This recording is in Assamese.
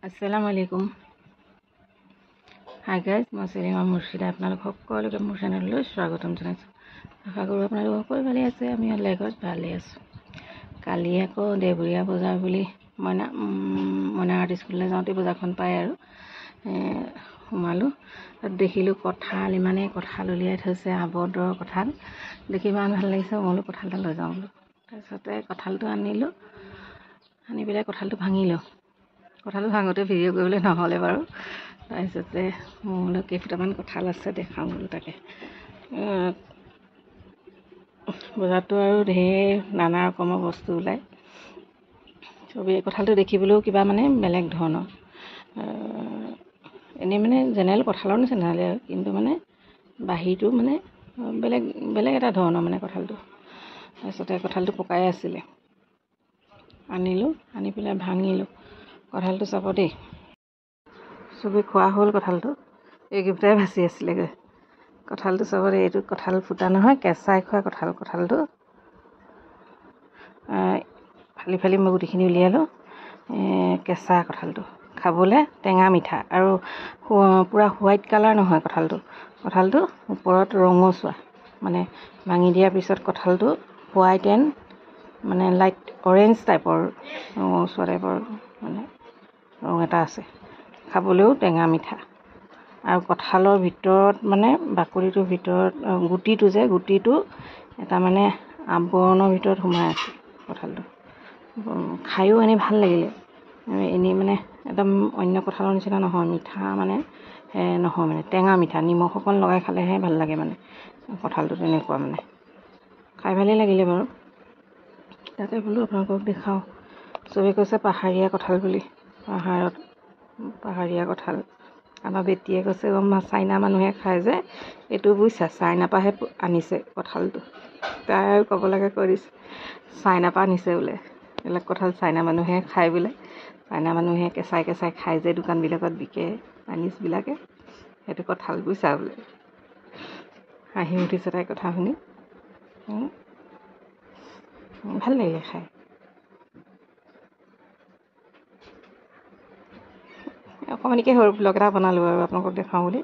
আসসালামু আলাইকুম। হাই গাইজ, মই চেলিমা মুৰ্ছিদা। আপোনালোক সকলোকে মোৰ চেনেললৈ স্বাগতম জনাইছোঁ। আশা কৰোঁ আপোনালোক সকলো ভালে আছে। আমি ঘৰত ভালেই আছোঁ। কালি আকৌ দেওবৰীয়া বজাৰ বুলি মইনা আৰ্ট স্কুললৈ যাওঁতে বজাৰখন পাই আৰু সোমালোঁ। তাত দেখিলোঁ কঁঠাল, ইমানেই কঁঠাল উলিয়াই থৈছে, আৱতৰ কঁঠাল দেখি ইমান ভাল লাগিছে। মই বোলো কঁঠাল এটা লৈ যাওঁ বোলো। তাৰপিছতে কঁঠালটো আনিলোঁ, আনি পেলাই কঁঠালটো ভাঙিলোঁ। কঁঠালটো ভাঙোতে ভিডিঅ' কৰিবলৈ নহ'লে বাৰু। তাৰপিছতে মই বোলো কেইফুটামান কঁঠাল আছে দেখাওঁ বোলো। তাকে বজাৰতো আৰু ঢেৰ নানা ৰকমৰ বস্তু ওলায়। চবেই কঁঠালটো দেখিবলৈও কিবা মানে বেলেগ ধৰণৰ, এনেই মানে জেনেৰেল কঁঠালৰ নিচিনা আৰু, কিন্তু মানে বাহিৰটো মানে বেলেগ এটা ধৰণৰ মানে কঁঠালটো। তাৰপিছতে কঁঠালটো পকাই আছিলে, আনিলোঁ, আনি পেলাই ভাঙিলোঁ। কঁঠালটো চাব দেই, চবেই খোৱা হ'ল কঁঠালটো, এইকেইটাই বাচি আছিলেগৈ। কঁঠালটো চাব দেই, এইটো কঁঠাল ফুটা নহয়, কেঁচাই খোৱা কঁঠাল। কঁঠালটো ফালি মই গুটিখিনি উলিয়ালোঁ। কেঁচা কঁঠালটো খাবলৈ টেঙা মিঠা আৰু পূৰা হোৱাইট কালাৰ নহয় কঁঠালটো ওপৰত ৰঙচুৱা, মানে ভাঙি দিয়াৰ পিছত কঁঠালটো হোৱাইট এণ্ড মানে লাইট অৰেঞ্জ টাইপৰ, ৰঙচুৱা টাইপৰ মানে ৰং এটা আছে। খাবলৈও টেঙা মিঠা আৰু কঁঠালৰ ভিতৰত মানে বাকলিটোৰ ভিতৰত গুটিটো এটা মানে আৱৰণৰ ভিতৰত সোমাই আছে। কঁঠালটো খায়ো এনেই ভাল লাগিলে। এনেই মানে একদম অন্য কঁঠালৰ নিচিনা নহয়, মিঠা মানে নহয়, মানে টেঙা মিঠা, নিমখ অকণ লগাই খালেহে ভাল লাগে মানে কঁঠালটো। তেনেকুৱা মানে খাই ভালেই লাগিলে বাৰু। তাকে বোলো আপোনালোকক দেখাওঁ। চবেই কৈছে পাহাৰীয়া কঁঠাল বুলি। পাহাৰীয়া কঁঠাল। আমাৰ বেটীয়ে কৈছে চাইনা মানুহে খায় যে এইটো বুজিছা, চাইনাৰ পৰাহে আনিছে কঁঠালটো। তাই আৰু ক'ব লাগে কৈ দিছে, চাইনাৰ পৰা আনিছে বোলে। এইবিলাক কঁঠাল চাইনা মানুহে খায় বোলে। চাইনা মানুহে কেঁচাই খায় যে, দোকানবিলাকত বিকে চাইনিজবিলাকে, সেইটো কঁঠাল বুজিছা বোলে। হাঁহি উঠিছে তাই কথা শুনি। ভাল লাগিলে খাই। অকণমানিকৈ সৰু ব্লগ এটা বনালোঁ আৰু আপোনালোকক দেখাওঁ বুলি।